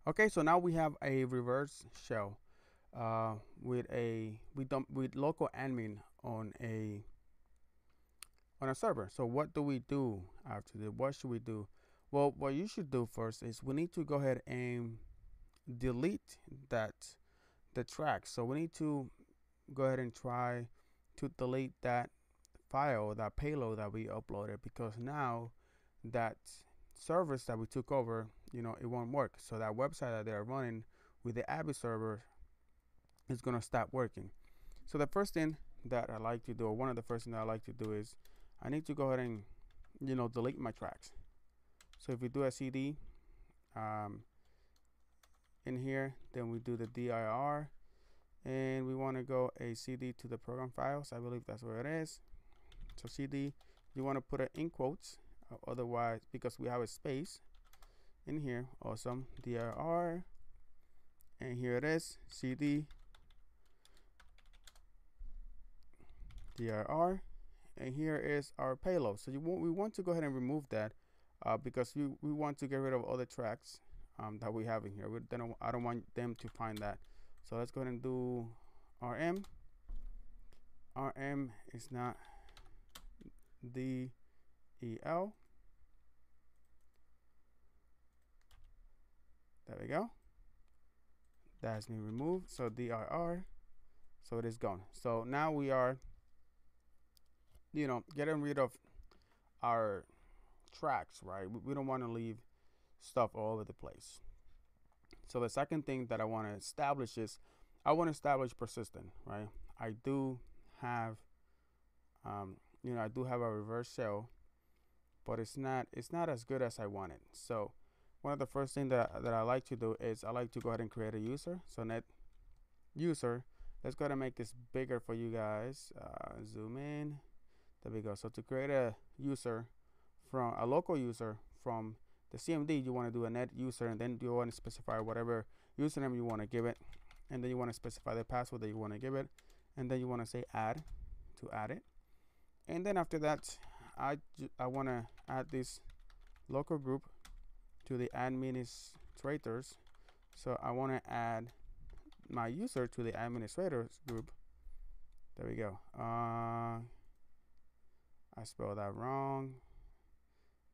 Okay, so now we have a reverse shell with with local admin on a server. So what do we do after that? What should we do? Well, what you should do first is we need to go ahead and delete that the track. So we need to go ahead and try to delete that file, that payload that we uploaded, because now that service that we took over, it won't work. So that website that they're running with the Abby server is gonna stop working. So the first thing that I like to do, or one of the first things that I like to do, is I need to go ahead and delete my tracks. So if we do a CD um, in here, then we do the dir, and we want to go a CD to the program files. I believe that's where it is. So CD, you want to put it in quotes, otherwise, because we have a space in here. Awesome. dir, and here it is, CD dir, and here is our payload. So we want to go ahead and remove that because we want to get rid of all the tracks that we have in here. I don't want them to find that. So let's go ahead and do rm. Rm is not del. There we go. That's been removed. So dir. So it is gone. So now we are, getting rid of our tracks, right? We don't want to leave stuff all over the place. So the second thing that I want to establish is I want to establish persistent, right? I do have, I do have a reverse shell, but it's not as good as I want it. So one of the first things that I like to do is I like to go ahead and create a user. So net user. Let's go ahead and make this bigger for you guys. Zoom in. There we go. So to create a user from a local user from the CMD, you want to do a net user, and then you want to specify whatever username you want to give it, and then you want to specify the password that you want to give it, and then you want to say add to add it. And then after that, I want to add this local group to the administrators. So I want to add my user to the administrators group. There we go. I spelled that wrong.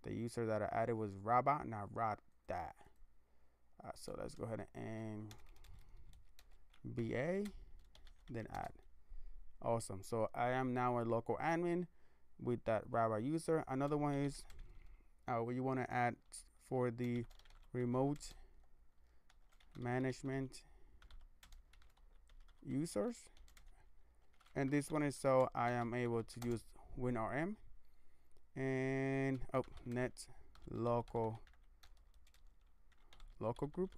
The user that I added was Rabba, not Rada. So let's go ahead and BA, then add. Awesome. So I am now a local admin with that Rabba user. Another one is you want to add for the remote management users. And this one is so I am able to use WinRM and net local group,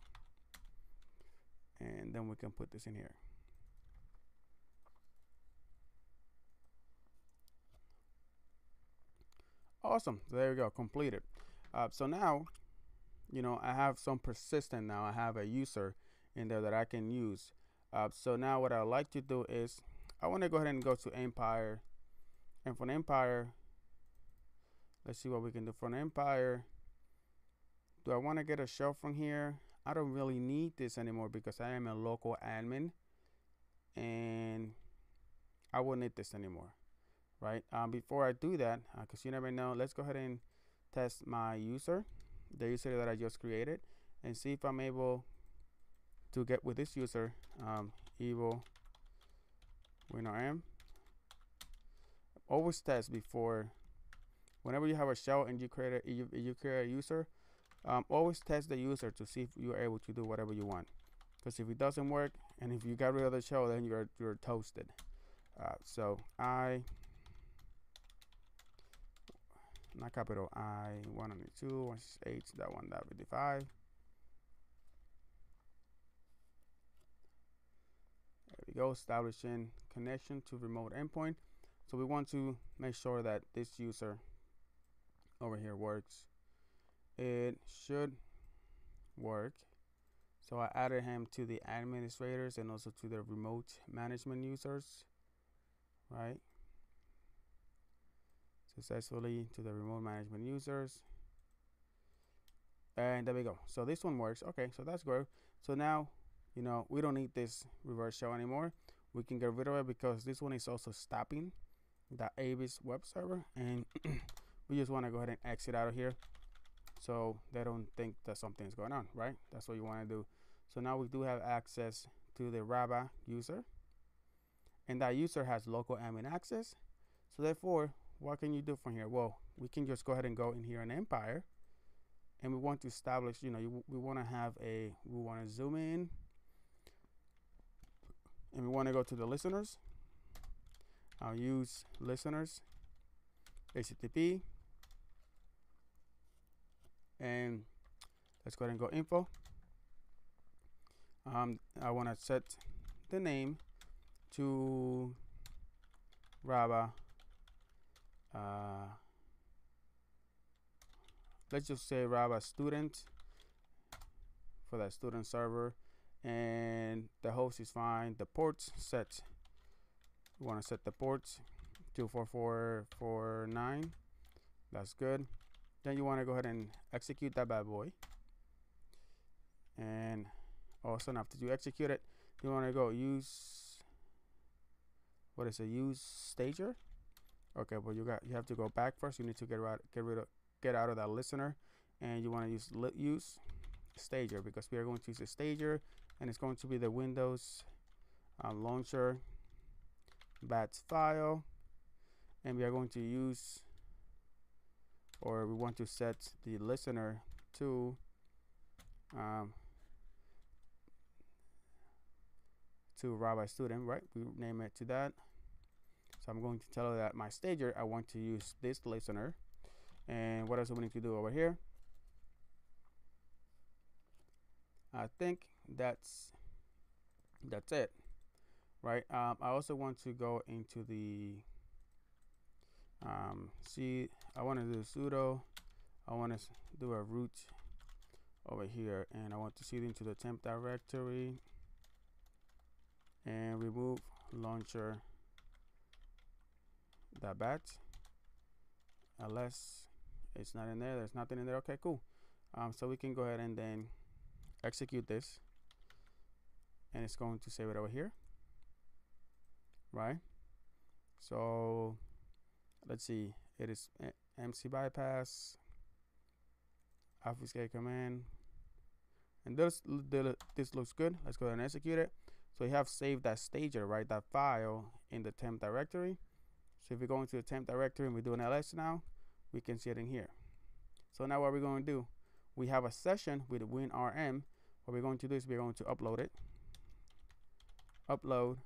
and then we can put this in here. Awesome. So there we go, completed. So now I have some persistent. Now I have a user in there that I can use. So now what I like to do is I want to go ahead and go to Empire, and from Empire, let's see what we can do. From Empire, do I want to get a shell from here? I don't really need this anymore because I am a local admin, and I won't need this anymore, right? Before I do that, because you never know, let's go ahead and test my user, the user that I just created, and see if I'm able to get with this user, evo winrm. Always test before, whenever you have a shell and you create a user, always test the user to see if you're able to do whatever you want. Because if it doesn't work, and if you got rid of the shell, then you're toasted. So not capital I 192 168.1.55. There we go, establishing connection to remote endpoint. So we want to make sure that this user over here works. It should work. So I added him to the administrators and also to the remote management users, right? Successfully to the remote management users. And there we go. So this one works. Okay, so that's good. So now, we don't need this reverse shell anymore. We can get rid of it because this one is also stopping the Avis web server, and we just want to go ahead and exit out of here so they don't think that something's going on, right? That's what you want to do. So now we do have access to the Raba user, and that user has local admin access. So therefore, what can you do from here? Well, we can just go ahead and go in here in Empire, and we want to establish, we want to zoom in, and we want to go to the listeners. I'll use listeners, HTTP, and let's go ahead and go info. I want to set the name to Raba. Let's just say Raba student for that student server, and the host is fine. The ports set. We want to set the ports 24449. That's good. Then you want to go ahead and execute that bad boy. And also, after you execute it, you want to go use, what is it? Use stager. Okay, but you have to go back first. You need to get out of that listener, and you want to use stager, because we are going to use a stager, and it's going to be the Windows launcher bats file, and we are going to use, or we want to set the listener to Rabbi student, right? We name it to that. So I'm going to tell her that my stager, I want to use this listener. And what else do we need to do over here? I think that's it, right? I also want to go into the I want to do sudo. I want to do a root over here, and I want to seed into the temp directory and remove launcher .bat unless it's not in there. There's nothing in there. Okay, cool. So we can go ahead and then execute this, and it's going to save it over here, right? So let's see, it is MC bypass, obfuscate command, and this looks good. Let's go ahead and execute it. So you have saved that stager, right, that file in the temp directory. So if we go into the temp directory and we do an ls now, we can see it in here. So now what we're going to do, we have a session with WinRM. What we're going to do is we're going to upload it. Upload.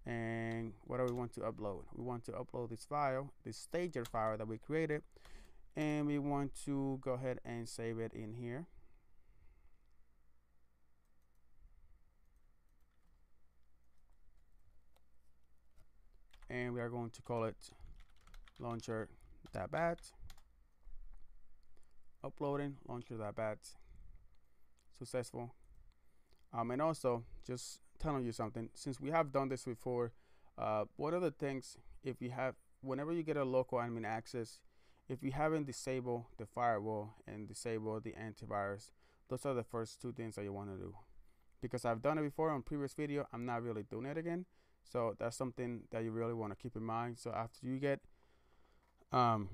And what do we want to upload? We want to upload this file, this stager file that we created, and we want to go ahead and save it in here. And we are going to call it launcher.bat. Uploading launcher.bat. Successful. And also, just telling you something, since we have done this before, one of the things, whenever you get a local admin access, if you haven't disabled the firewall and disabled the antivirus, those are the first two things that you want to do. Because I've done it before on previous video, I'm not really doing it again. So that's something that you really want to keep in mind. So after you get admin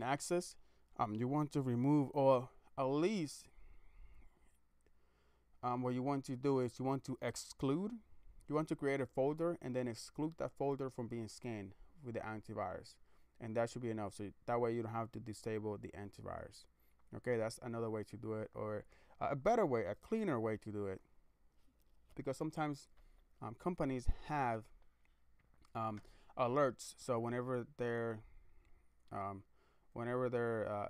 access, you want to remove, or at least what you want to do is you want to exclude. You want to create a folder and then exclude that folder from being scanned with the antivirus, and that should be enough. So that way you don't have to disable the antivirus. Okay, that's another way to do it, or a better way, a cleaner way to do it, because sometimes companies have alerts. So whenever their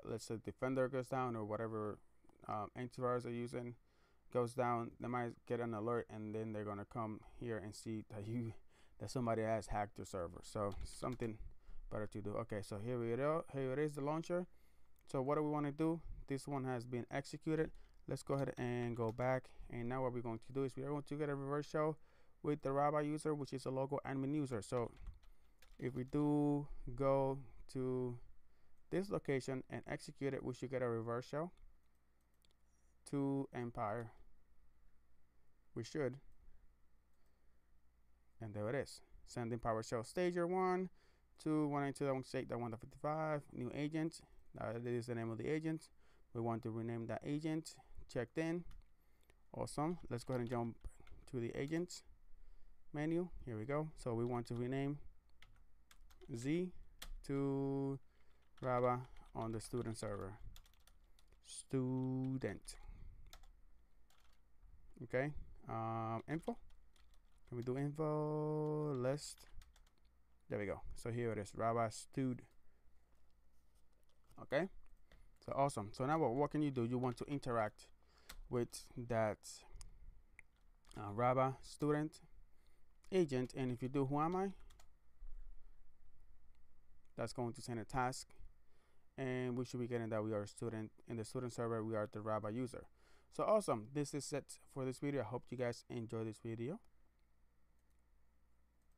let's say Defender goes down, or whatever antivirus they're using goes down, they might get an alert, and then they're gonna come here and see that somebody has hacked your server. So something better to do. Okay, so here we go. Here it is, the launcher. So what do we want to do? This one has been executed. Let's go ahead and go back, and now what we're going to do is we are going to get a reverse shell with the Raba user, which is a local admin user. So if we do go to this location and execute it, we should get a reverse shell to Empire. We should. And there it is. Sending PowerShell stager 1 to 192.168.1.55. New agent. That is the name of the agent. We want to rename that agent. Checked in. Awesome. Let's go ahead and jump to the agents menu. Here we go. So we want to rename Z to Raba on the student server. Student. Okay. Info. Can we do info list? There we go. So here it is. Raba stud. Okay. So awesome. So now what can you do? You want to interact with that Raba student agent, and if you do who am I, that's going to send a task, and we should be getting that we are a student. In the student server, we are the Raba user. So awesome. This is it for this video. I hope you guys enjoy this video.